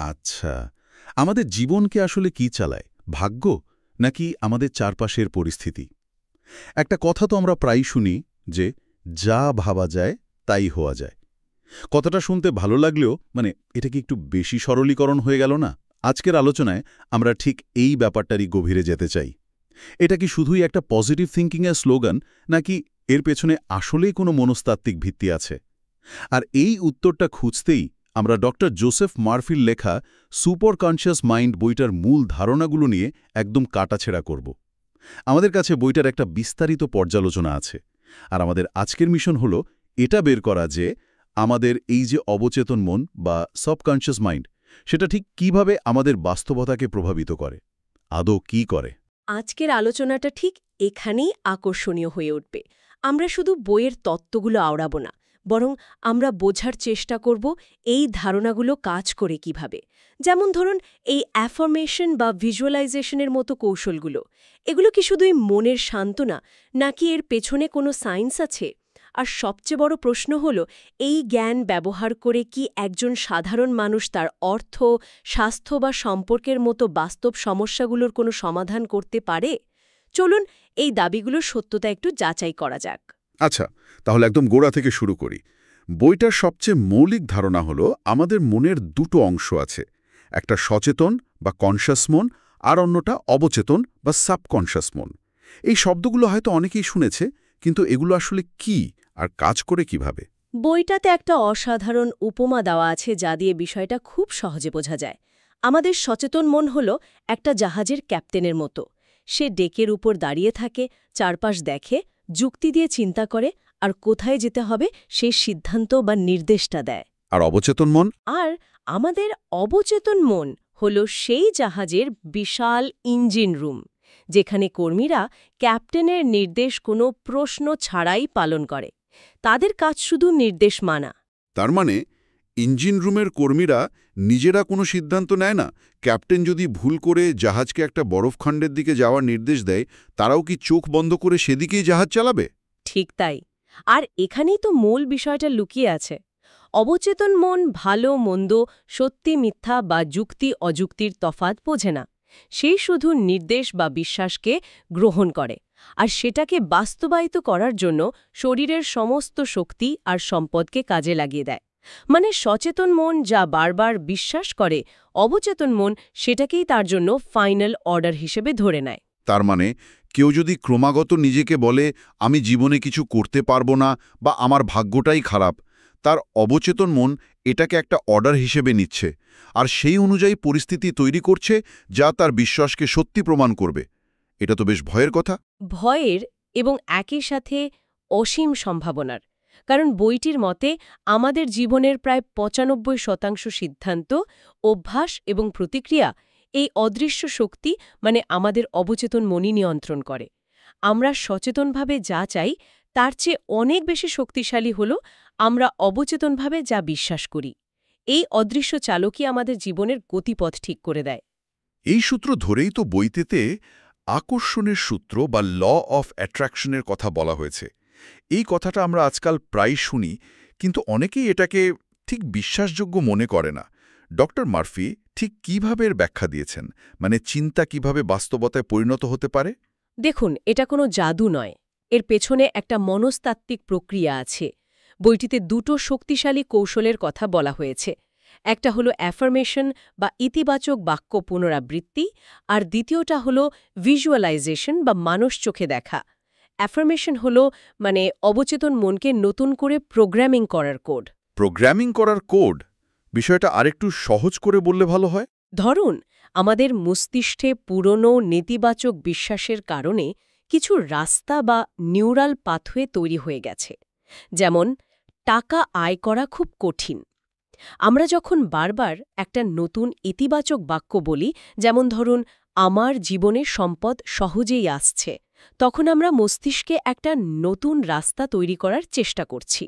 আচ্ছা, আমাদের জীবনকে আসলে কি চালায়, ভাগ্য নাকি আমাদের চারপাশের পরিস্থিতি? একটা কথা তো আমরা প্রায়ই শুনি যে যা ভাবা যায় তাই হওয়া যায়। কথাটা শুনতে ভালো লাগলেও এটা কি একটু বেশি সরলীকরণ হয়ে গেল না? আজকের আলোচনায় আমরা ঠিক এই ব্যাপারটারই গভীরে যেতে চাই। এটা কি শুধুই একটা পজিটিভ থিঙ্কিংয়ের স্লোগান, নাকি এর পেছনে আসলেই কোনো মনস্তাত্ত্বিক ভিত্তি আছে? আর এই উত্তরটা খুঁজতেই আমরা ডক্টর জোসেফ মারফির লেখা সুপার কনশিয়াস মাইন্ড বইটার মূল ধারণাগুলো নিয়ে একদম কাটাছেড়া করব। আমাদের কাছে বইটার একটা বিস্তারিত পর্যালোচনা আছে, আর আমাদের আজকের মিশন হলো এটা বের করা যে আমাদের এই যে অবচেতন মন বা সাবকনশিয়াস মাইন্ড, সেটা ঠিক কিভাবে আমাদের বাস্তবতাকে প্রভাবিত করে, আদৌ কি করে। আজকের আলোচনাটা ঠিক এখানেই আকর্ষণীয় হয়ে উঠবে। আমরা শুধু বইয়ের তত্ত্বগুলো আওড়াবো না, বরং আমরা বোঝার চেষ্টা করব এই ধারণাগুলো কাজ করে কিভাবে। যেমন ধরুন, এই অ্যাফার্মেশন বা ভিজুয়ালাইজেশনের মতো কৌশলগুলো, এগুলো কি শুধুই মনের সান্ত্বনা, নাকি এর পেছনে কোনো সায়েন্স আছে? আর সবচেয়ে বড় প্রশ্ন হলো, এই জ্ঞান ব্যবহার করে কি একজন সাধারণ মানুষ তার অর্থ, স্বাস্থ্য বা সম্পর্কের মতো বাস্তব সমস্যাগুলোর কোনো সমাধান করতে পারে? চলুন এই দাবিগুলোর সত্যতা একটু যাচাই করা যাক। আচ্ছা, তাহলে একদম গোড়া থেকে শুরু করি। বইটার সবচেয়ে মৌলিক ধারণা হলো আমাদের মনের দুটো অংশ আছে, একটা সচেতন বা কনশাস মন, আর অন্যটা অবচেতন বা সাবকনশাস মন। এই শব্দগুলো হয়তো অনেকেই শুনেছে, কিন্তু এগুলো আসলে কি আর কাজ করে কিভাবে? বইটাতে একটা অসাধারণ উপমা দেওয়া আছে যা দিয়ে বিষয়টা খুব সহজে বোঝা যায়। আমাদের সচেতন মন হল একটা জাহাজের ক্যাপ্টেনের মতো। সে ডেকের উপর দাঁড়িয়ে থাকে, চারপাশ দেখে, যুক্তি দিয়ে চিন্তা করে, আর কোথায় যেতে হবে সেই সিদ্ধান্ত বা নির্দেশটা দেয়। আর অবচেতন মন? আর আমাদের অবচেতন মন হল সেই জাহাজের বিশাল ইঞ্জিন রুম, যেখানে কর্মীরা ক্যাপ্টেনের নির্দেশ কোনো প্রশ্ন ছাড়াই পালন করে। তাদের কাজ শুধু নির্দেশ মানা। তার মানে ইঞ্জিন রুমের কর্মীরা নিজেরা কোনো সিদ্ধান্ত নেয় না? ক্যাপ্টেন যদি ভুল করে জাহাজকে একটা বরফখণ্ডের দিকে যাওয়ার নির্দেশ দেয়, তারাও কি চোখ বন্ধ করে সেদিকেই জাহাজ চালাবে? ঠিক তাই। আর এখানেই তো মূল বিষয়টা লুকিয়ে আছে। অবচেতন মন ভালো মন্দ, সত্যি মিথ্যা বা যুক্তি অযুক্তির তফাৎ বোঝে না। সেই শুধু নির্দেশ বা বিশ্বাসকে গ্রহণ করে, আর সেটাকে বাস্তবায়িত করার জন্য শরীরের সমস্ত শক্তি আর সম্পদকে কাজে লাগিয়ে দেয়। মানে সচেতন মন যা বারবার বিশ্বাস করে, অবচেতন মন সেটাকেই তার জন্য ফাইনাল অর্ডার হিসেবে ধরে নেয়। তার মানে কেউ যদি ক্রমাগত নিজেকে বলে আমি জীবনে কিছু করতে পারবো না বা আমার ভাগ্যটাই খারাপ, তার অবচেতন মন এটাকে একটা অর্ডার হিসেবে নিচ্ছে, আর সেই অনুযায়ী পরিস্থিতি তৈরি করছে যা তার বিশ্বাসকে সত্যি প্রমাণ করবে। এটা তো বেশ ভয়ের কথা। ভয়ের, এবং একই সাথে অসীম সম্ভাবনার। কারণ বইটির মতে আমাদের জীবনের প্রায় ৯৫% সিদ্ধান্ত, অভ্যাস এবং প্রতিক্রিয়া এই অদৃশ্য শক্তি, মানে আমাদের অবচেতন মনই নিয়ন্ত্রণ করে। আমরা সচেতনভাবে যা চাই তার চেয়ে অনেক বেশি শক্তিশালী হল আমরা অবচেতনভাবে যা বিশ্বাস করি। এই অদৃশ্য চালকই আমাদের জীবনের গতিপথ ঠিক করে দেয়। এই সূত্র ধরেই তো বইতেতে আকর্ষণের সূত্র বা ল অফ অ্যাট্রাকশনের কথা বলা হয়েছে। এই কথাটা আমরা আজকাল প্রায় শুনি, কিন্তু অনেকেই এটাকে ঠিক বিশ্বাসযোগ্য মনে করে না। ডক্টর মারফি ঠিক কিভাবে এর ব্যাখ্যা দিয়েছেন, মানে চিন্তা কিভাবে বাস্তবতায় পরিণত হতে পারে? দেখুন, এটা কোনো জাদু নয়। এর পেছনে একটা মনস্তাত্ত্বিক প্রক্রিয়া আছে। বইটিতে দুটো শক্তিশালী কৌশলের কথা বলা হয়েছে। একটা হলো অ্যাফার্মেশন বা ইতিবাচক বাক্য পুনরাবৃত্তি, আর দ্বিতীয়টা হলো ভিজুয়ালাইজেশন বা মানুষ চোখে দেখা। অ্যাফার্মেশন হলো অবচেতন মনকে নতুন করে প্রোগ্রামিং করার কোড। প্রোগ্রামিং করার কোড? বিষয়টা আরেকটু সহজ করে বললে ভালো হয়। ধরুন, আমাদের মস্তিষ্কে পুরনো নেতিবাচক বিশ্বাসের কারণে কিছু রাস্তা বা নিউরাল পাথওয়ে তৈরি হয়ে গেছে। যেমন, টাকা আয় করা খুব কঠিন। আমরা যখন বারবার একটা নতুন ইতিবাচক বাক্য বলি, যেমন ধরুন, আমার জীবনে সম্পদ সহজেই আসছে, তখন আমরা মস্তিষ্কে একটা নতুন রাস্তা তৈরি করার চেষ্টা করছি।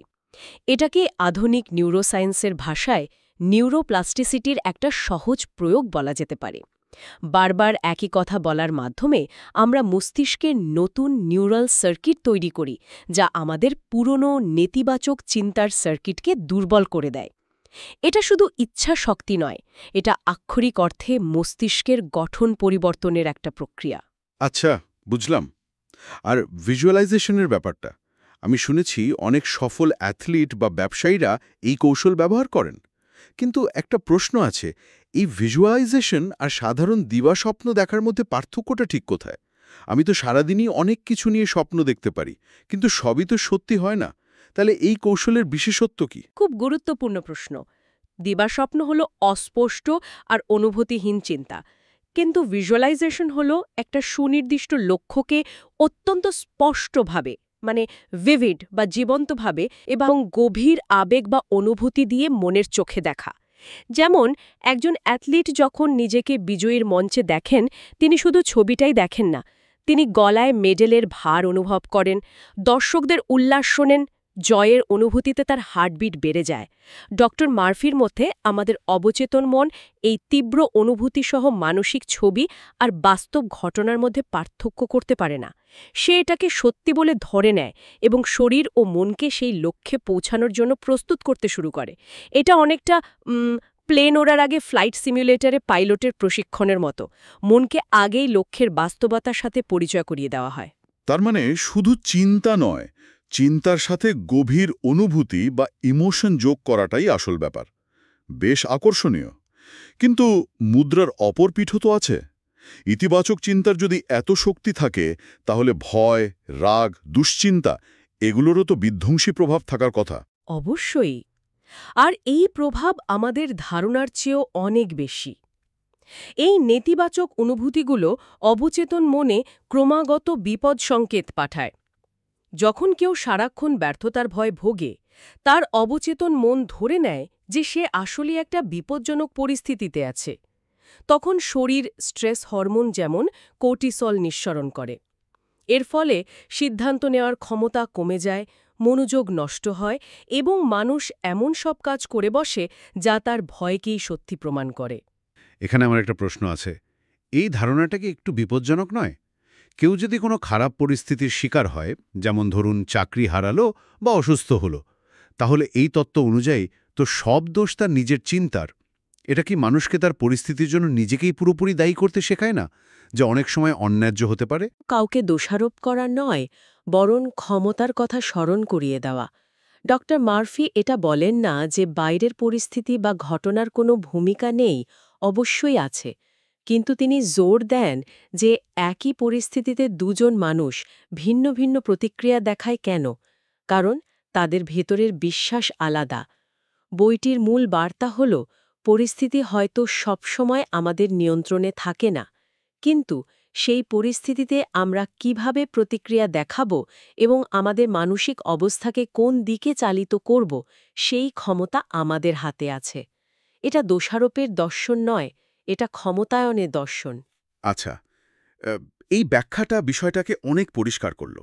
এটাকে আধুনিক নিউরোসায়েন্সের ভাষায় নিউরোপ্লাস্টিসিটির একটা সহজ প্রয়োগ বলা যেতে পারে। বারবার একই কথা বলার মাধ্যমে আমরা মস্তিষ্কে নতুন নিউরাল সার্কিট তৈরি করি, যা আমাদের পুরনো নেতিবাচক চিন্তার সার্কিটকে দুর্বল করে দেয়। এটা শুধু ইচ্ছা শক্তি নয়, এটা আক্ষরিক অর্থে মস্তিষ্কের গঠন পরিবর্তনের একটা প্রক্রিয়া। আচ্ছা, বুঝলাম। আর ভিজুয়ালাইজেশনের ব্যাপারটা, আমি শুনেছি অনেক সফল অ্যাথলিট বা ব্যবসায়ীরা এই কৌশল ব্যবহার করেন। কিন্তু একটা প্রশ্ন আছে, এই ভিজুয়ালাইজেশন আর সাধারণ দিবাস্বপ্ন দেখার মধ্যে পার্থক্যটা ঠিক কোথায়? আমি তো সারাদিনই অনেক কিছু নিয়ে স্বপ্ন দেখতে পারি, কিন্তু সবই তো সত্যি হয় না। তাহলে এই কৌশলের বিশেষত্ব কি? খুব গুরুত্বপূর্ণ প্রশ্ন। দিবাস্বপ্ন হলো অস্পষ্ট আর অনুভূতিহীন চিন্তা, কিন্তু ভিজুয়ালাইজেশন হলো একটা সুনির্দিষ্ট লক্ষ্যকে অত্যন্ত স্পষ্টভাবে, মানে ভিভিড বা জীবন্তভাবে এবং গভীর আবেগ বা অনুভূতি দিয়ে মনের চোখে দেখা। যেমন একজন অ্যাথলিট যখন নিজেকে বিজয়ীর মঞ্চে দেখেন, তিনি শুধু ছবিটাই দেখেন না, তিনি গলায় মেডেলের ভার অনুভব করেন, দর্শকদের উল্লাস শোনেন, জয়ের অনুভূতিতে তার হার্টবিট বেড়ে যায়। ডক্টর মার্ফির মতে আমাদের অবচেতন মন এই তীব্র অনুভূতিসহ মানসিক ছবি আর বাস্তব ঘটনার মধ্যে পার্থক্য করতে পারে না। সে এটাকে সত্যি বলে ধরে নেয় এবং শরীর ও মনকে সেই লক্ষ্যে পৌঁছানোর জন্য প্রস্তুত করতে শুরু করে। এটা অনেকটা প্লেন ওড়ার আগে ফ্লাইট সিমুলেটরে পাইলটের প্রশিক্ষণের মতো। মনকে আগেই লক্ষ্যের বাস্তবতার সাথে পরিচয় করিয়ে দেওয়া হয়। তার মানে শুধু চিন্তা নয়, চিন্তার সাথে গভীর অনুভূতি বা ইমোশন যোগ করাটাই আসল ব্যাপার। বেশ আকর্ষণীয়। কিন্তু মুদ্রার অপর পিঠও তো আছে। ইতিবাচক চিন্তার যদি এত শক্তি থাকে, তাহলে ভয়, রাগ, দুশ্চিন্তা এগুলোরও তো বিধ্বংসী প্রভাব থাকার কথা। অবশ্যই। আর এই প্রভাব আমাদের ধারণার চেয়েও অনেক বেশি। এই নেতিবাচক অনুভূতিগুলো অবচেতন মনে ক্রমাগত বিপদ সংকেত পাঠায়। যখন কেউ সারাক্ষণ ব্যর্থতার ভয় ভোগে, তার অবচেতন মন ধরে নেয় যে সে আসলে একটা বিপজ্জনক পরিস্থিতিতে আছে। তখন শরীর স্ট্রেস হরমোন যেমন কোর্টিসল নিঃসরণ করে। এর ফলে সিদ্ধান্ত নেওয়ার ক্ষমতা কমে যায়, মনোযোগ নষ্ট হয় এবং মানুষ এমন সব কাজ করে বসে যা তার ভয়কেই সত্যি প্রমাণ করে। এখানে আমার একটা প্রশ্ন আছে। এই ধারণাটা কি একটু বিপজ্জনক নয়? কেউ যদি কোনো খারাপ পরিস্থিতির শিকার হয়, যেমন ধরুন চাকরি হারালো বা অসুস্থ হলো, তাহলে এই তত্ত্ব অনুযায়ী তো সব দোষ তার নিজের চিন্তার। এটা কি মানুষকে তার পরিস্থিতির জন্য নিজেকেই পুরোপুরি দায়ী করতে শেখায় না, যা অনেক সময় অন্যায্য হতে পারে? কাউকে দোষারোপ করা নয়, বরং ক্ষমতার কথা স্মরণ করিয়ে দেওয়া। ডক্টর মার্ফি এটা বলেন না যে বাইরের পরিস্থিতি বা ঘটনার কোনো ভূমিকা নেই, অবশ্যই আছে। কিন্তু তিনি জোর দেন যে একই পরিস্থিতিতে দুজন মানুষ ভিন্ন ভিন্ন প্রতিক্রিয়া দেখায় কেন, কারণ তাদের ভেতরের বিশ্বাস আলাদা। বইটির মূল বার্তা হল, পরিস্থিতি হয়তো সবসময় আমাদের নিয়ন্ত্রণে থাকে না, কিন্তু সেই পরিস্থিতিতে আমরা কিভাবে প্রতিক্রিয়া দেখাব এবং আমাদের মানসিক অবস্থাকে কোন দিকে চালিত করব, সেই ক্ষমতা আমাদের হাতে আছে। এটা দোষারোপের দর্শন নয়, এটা ক্ষমতায়নের দর্শন। আচ্ছা, আহ, এই ব্যাখ্যাটা বিষয়টাকে অনেক পরিষ্কার করল।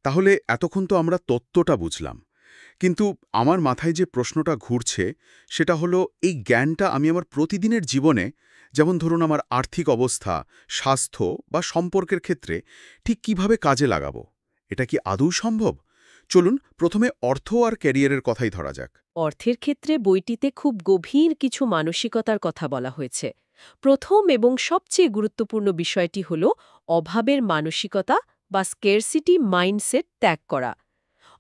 তাহলে এতক্ষণ তো আমরা তত্ত্বটা বুঝলাম, কিন্তু আমার মাথায় যে প্রশ্নটা ঘুরছে সেটা হলো, এই জ্ঞানটা আমি আমার প্রতিদিনের জীবনে, যেমন ধরুন আমার আর্থিক অবস্থা, স্বাস্থ্য বা সম্পর্কের ক্ষেত্রে ঠিক কিভাবে কাজে লাগাবো? এটা কি আদৌ সম্ভব? চলুন প্রথমে অর্থ আর ক্যারিয়ারের কথাই ধরা যাক। অর্থের ক্ষেত্রে বইটিতে খুব গভীর কিছু মানসিকতার কথা বলা হয়েছে। প্রথম এবং সবচেয়ে গুরুত্বপূর্ণ বিষয়টি হল অভাবের মানসিকতা বা স্কেরসিটি মাইন্ডসেট ত্যাগ করা।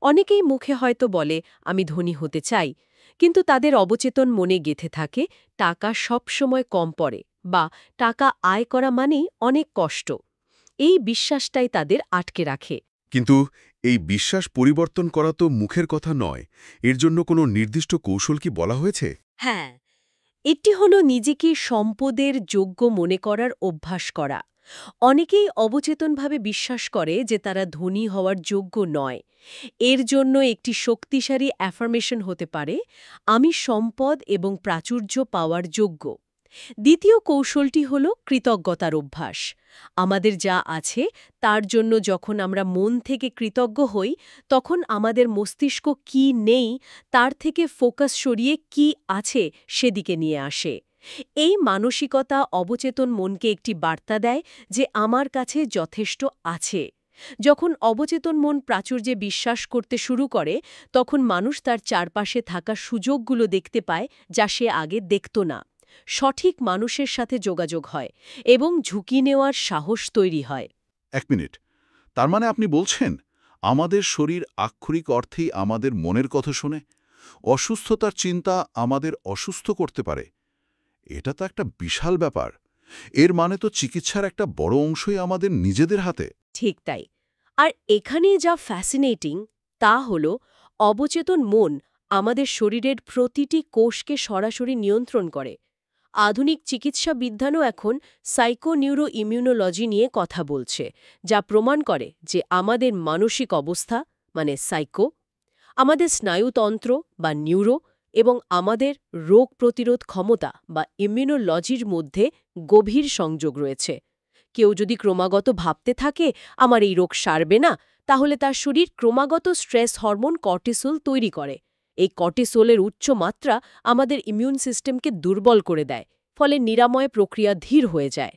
অনেকেই মুখে হয়তো বলে আমি ধনী হতে চাই, কিন্তু তাদের অবচেতন মনে গেঁথে থাকে টাকা সবসময় কম পড়ে বা টাকা আয় করা মানেই অনেক কষ্ট। এই বিশ্বাসটাই তাদের আটকে রাখে। কিন্তু এই বিশ্বাস পরিবর্তন করা তো মুখের কথা নয়। এর জন্য কোনো নির্দিষ্ট কৌশল কি বলা হয়েছে? হ্যাঁ, এটি হলো নিজেকে সম্পদের যোগ্য মনে করার অভ্যাস করা। অনেকেই অবচেতনভাবে বিশ্বাস করে যে তারা ধনী হওয়ার যোগ্য নয়। এর জন্য একটি শক্তিশালী অ্যাফার্মেশন হতে পারে, আমি সম্পদ এবং প্রাচুর্য পাওয়ার যোগ্য। দ্বিতীয় কৌশলটি হল কৃতজ্ঞতার অভ্যাস। আমাদের যা আছে তার জন্য যখন আমরা মন থেকে কৃতজ্ঞ হই, তখন আমাদের মস্তিষ্ক কি নেই তার থেকে ফোকাস সরিয়ে কি আছে সেদিকে নিয়ে আসে। এই মানসিকতা অবচেতন মনকে একটি বার্তা দেয় যে আমার কাছে যথেষ্ট আছে। যখন অবচেতন মন প্রাচুর্যে বিশ্বাস করতে শুরু করে তখন মানুষ তার চারপাশে থাকা সুযোগগুলো দেখতে পায় যা সে আগে দেখত না। সঠিক মানুষের সাথে যোগাযোগ হয় এবং ঝুঁকি নেওয়ার সাহস তৈরি হয়। 1 মিনিট। তার মানে আপনি বলছেন, আমাদের শরীর আক্ষরিক অর্থেই আমাদের মনের কথা শোনে? অসুস্থতার চিন্তা আমাদের অসুস্থ করতে পারে? এটা তো একটা বিশাল ব্যাপার। এর মানে তো চিকিৎসার একটা বড় অংশই আমাদের নিজেদের হাতে। ঠিক তাই। আর এখানে যা ফ্যাসিনেটিং তা হল অবচেতন মন আমাদের শরীরের প্রতিটি কোষকে সরাসরি নিয়ন্ত্রণ করে। আধুনিক চিকিৎসা বিজ্ঞানও এখন সাইকোনিউরো ইমিউনোলজি নিয়ে কথা বলছে, যা প্রমাণ করে যে আমাদের মানসিক অবস্থা মানে সাইকো, আমাদের স্নায়ুতন্ত্র বা নিউরো এবং আমাদের রোগ প্রতিরোধ ক্ষমতা বা ইমিউনোলজির মধ্যে গভীর সংযোগ রয়েছে। কেউ যদি ক্রমাগত ভাবতে থাকে আমার এই রোগ সারবে না, তাহলে তার শরীর ক্রমাগত স্ট্রেস হরমোন কর্টিসল তৈরি করে। এই কর্টিসোলের উচ্চ মাত্রা আমাদের ইমিউন সিস্টেমকে দুর্বল করে দেয়, ফলে নিরাময় প্রক্রিয়া ধীর হয়ে যায়।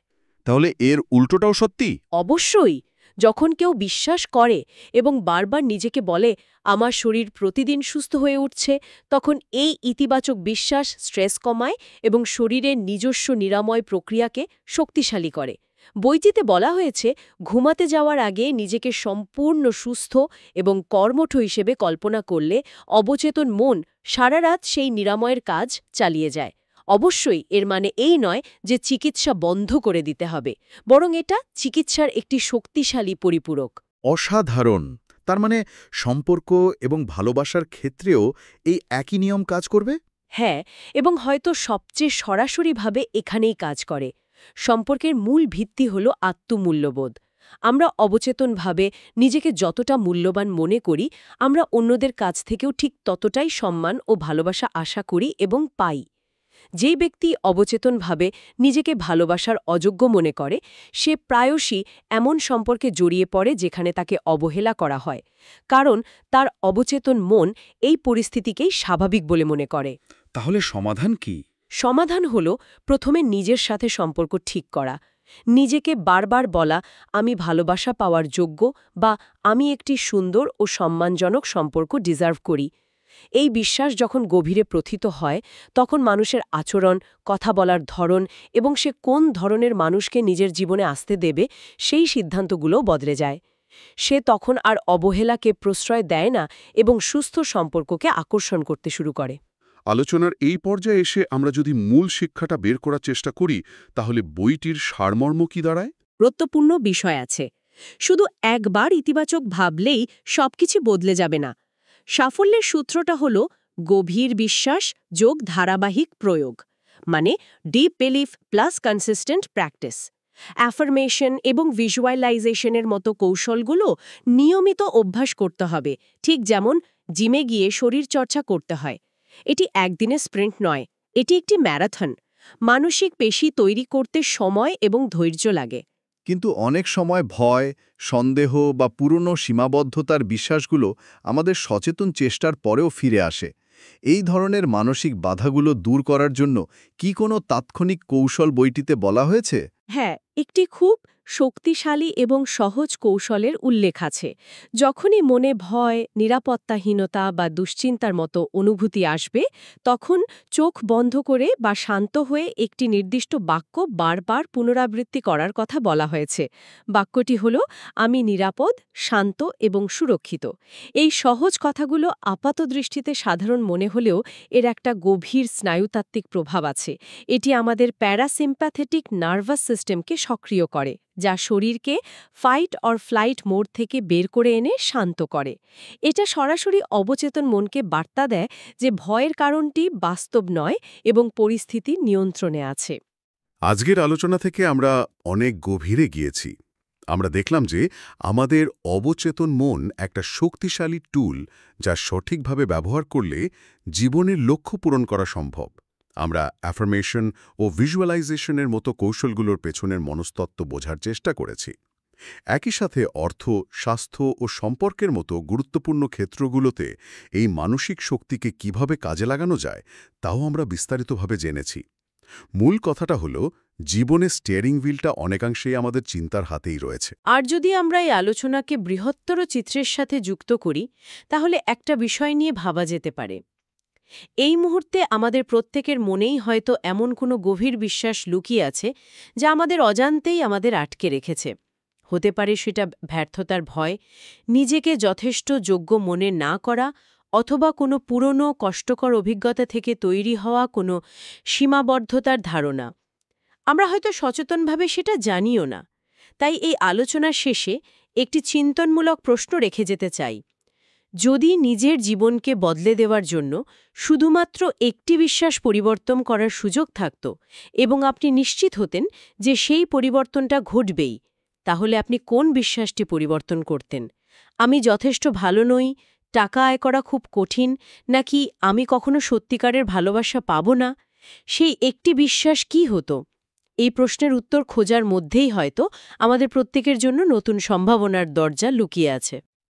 তাহলে এর উল্টোটাও সত্যি? অবশ্যই। যখন কেউ বিশ্বাস করে এবং বারবার নিজেকে বলে আমার শরীর প্রতিদিন সুস্থ হয়ে উঠছে, তখন এই ইতিবাচক বিশ্বাস স্ট্রেস কমায় এবং শরীরের নিজস্ব নিরাময় প্রক্রিয়াকে শক্তিশালী করে। বইটিতে বলা হয়েছে ঘুমাতে যাওয়ার আগে নিজেকে সম্পূর্ণ সুস্থ এবং কর্মঠ হিসেবে কল্পনা করলে অবচেতন মন সারা রাত সেই নিরাময়ের কাজ চালিয়ে যায়। অবশ্যই এর মানে এই নয় যে চিকিৎসা বন্ধ করে দিতে হবে, বরং এটা চিকিৎসার একটি শক্তিশালী পরিপূরক। অসাধারণ। তার মানে সম্পর্ক এবং ভালোবাসার ক্ষেত্রেও এই একই নিয়ম কাজ করবে? হ্যাঁ, এবং হয়তো সবচেয়ে সরাসরিভাবে এখানেই কাজ করে। সম্পর্কের মূল ভিত্তি হল আত্মমূল্যবোধ। আমরা অবচেতনভাবে নিজেকে যতটা মূল্যবান মনে করি, আমরা অন্যদের কাছ থেকেও ঠিক ততটাই সম্মান ও ভালোবাসা আশা করি এবং পাই। যেই ব্যক্তি অবচেতনভাবে নিজেকে ভালোবাসার অযোগ্য মনে করে, সে প্রায়শই এমন সম্পর্কে জড়িয়ে পড়ে যেখানে তাকে অবহেলা করা হয়, কারণ তার অবচেতন মন এই পরিস্থিতিকেই স্বাভাবিক বলে মনে করে। তাহলে সমাধান কি? সমাধান হল প্রথমে নিজের সাথে সম্পর্ক ঠিক করা। নিজেকে বারবার বলা আমি ভালোবাসা পাওয়ার যোগ্য বা আমি একটি সুন্দর ও সম্মানজনক সম্পর্ক ডিজার্ভ করি। এই বিশ্বাস যখন গভীরে প্রথিত হয়, তখন মানুষের আচরণ, কথা বলার ধরন এবং সে কোন ধরনের মানুষকে নিজের জীবনে আসতে দেবে সেই সিদ্ধান্তগুলো বদলে যায়। সে তখন আর অবহেলাকে প্রশ্রয় দেয় না এবং সুস্থ সম্পর্ককে আকর্ষণ করতে শুরু করে। আলোচনার এই পর্যায়ে এসে আমরা যদি মূল শিক্ষাটা বের করার চেষ্টা করি, তাহলে বইটির সারমর্ম কি দাঁড়ায়? গুরুত্বপূর্ণ বিষয় আছে। শুধু একবার ইতিবাচক ভাবলেই সবকিছু বদলে যাবে না। সাফল্যের সূত্রটা হল গভীর বিশ্বাস যোগ ধারাবাহিক প্রয়োগ, মানে deep belief plus consistent practice. Affirmation এবং ভিজুয়ালাইজেশনের মতো কৌশলগুলো নিয়মিত অভ্যাস করতে হবে, ঠিক যেমন জিমে গিয়ে শরীর চর্চা করতে হয়। এটি একদিনের স্প্রিন্ট নয়, এটি একটি ম্যারাথন। মানসিক পেশি তৈরি করতে সময় এবং ধৈর্য লাগে। কিন্তু অনেক সময় ভয়, সন্দেহ বা পুরনো সীমাবদ্ধতার বিশ্বাসগুলো আমাদের সচেতন চেষ্টার পরেও ফিরে আসে। এই ধরনের মানসিক বাধাগুলো দূর করার জন্য কি কোনো তাৎক্ষণিক কৌশল বইটিতে বলা হয়েছে? হ্যাঁ, একটি খুব শক্তিশালী এবং সহজ কৌশলের উল্লেখ আছে। যখনই মনে ভয়, নিরাপত্তাহীনতা বা দুশ্চিন্তার মতো অনুভূতি আসবে, তখন চোখ বন্ধ করে বা শান্ত হয়ে একটি নির্দিষ্ট বাক্য বারবার পুনরাবৃত্তি করার কথা বলা হয়েছে। বাক্যটি হল আমি নিরাপদ, শান্ত এবং সুরক্ষিত। এই সহজ কথাগুলো আপাতদৃষ্টিতে সাধারণ মনে হলেও এর একটা গভীর স্নায়ুতাত্ত্বিক প্রভাব আছে। এটি আমাদের প্যারাসিম্প্যাথেটিক নার্ভাস সিস্টেমকে সক্রিয় করে, যা শরীরকে ফাইট অর ফ্লাইট মোড থেকে বের করে এনে শান্ত করে। এটা সরাসরি অবচেতন মনকে বার্তা দেয় যে ভয়ের কারণটি বাস্তব নয় এবং পরিস্থিতি নিয়ন্ত্রণে আছে। আজকের আলোচনা থেকে আমরা অনেক গভীরে গিয়েছি। আমরা দেখলাম যে আমাদের অবচেতন মন একটা শক্তিশালী টুল, যা সঠিকভাবে ব্যবহার করলে জীবনের লক্ষ্য পূরণ করা সম্ভব। আমরা অ্যাফার্মেশন ও ভিজুয়ালাইজেশনের মতো কৌশলগুলোর পেছনের মনস্তত্ত্ব বোঝার চেষ্টা করেছি। একই সাথে অর্থ, স্বাস্থ্য ও সম্পর্কের মতো গুরুত্বপূর্ণ ক্ষেত্রগুলোতে এই মানসিক শক্তিকে কিভাবে কাজে লাগানো যায়, তাও আমরা বিস্তারিতভাবে জেনেছি। মূল কথাটা হলো জীবনের স্টিয়ারিং হুইলটা অনেকাংশেই আমাদের চিন্তার হাতেই রয়েছে। আর যদি আমরা এই আলোচনাকে বৃহত্তর চিত্রের সাথে যুক্ত করি তাহলে একটা বিষয় নিয়ে ভাবা যেতে পারে। এই মুহূর্তে আমাদের প্রত্যেকের মনেই হয়তো এমন কোনো গভীর বিশ্বাস লুকিয়ে আছে যা আমাদের অজান্তেই আমাদের আটকে রেখেছে। হতে পারে সেটা ব্যর্থতার ভয়, নিজেকে যথেষ্ট যোগ্য মনে না করা, অথবা কোনো পুরনো কষ্টকর অভিজ্ঞতা থেকে তৈরি হওয়া কোনো সীমাবদ্ধতার ধারণা। আমরা হয়তো সচেতনভাবে সেটা জানিও না। তাই এই আলোচনার শেষে একটি চিন্তনমূলক প্রশ্ন রেখে যেতে চাই। যদি নিজের জীবনকে বদলে দেওয়ার জন্য শুধুমাত্র একটি বিশ্বাস পরিবর্তন করার সুযোগ থাকত এবং আপনি নিশ্চিত হতেন যে সেই পরিবর্তনটা ঘটবেই, তাহলে আপনি কোন বিশ্বাসটি পরিবর্তন করতেন? আমি যথেষ্ট ভালো নই, টাকা আয় করা খুব কঠিন, নাকি আমি কখনো সত্যিকারের ভালোবাসা পাব না? সেই একটি বিশ্বাস কি হতো? এই প্রশ্নের উত্তর খোঁজার মধ্যেই হয়তো আমাদের প্রত্যেকের জন্য নতুন সম্ভাবনার দরজা লুকিয়ে আছে।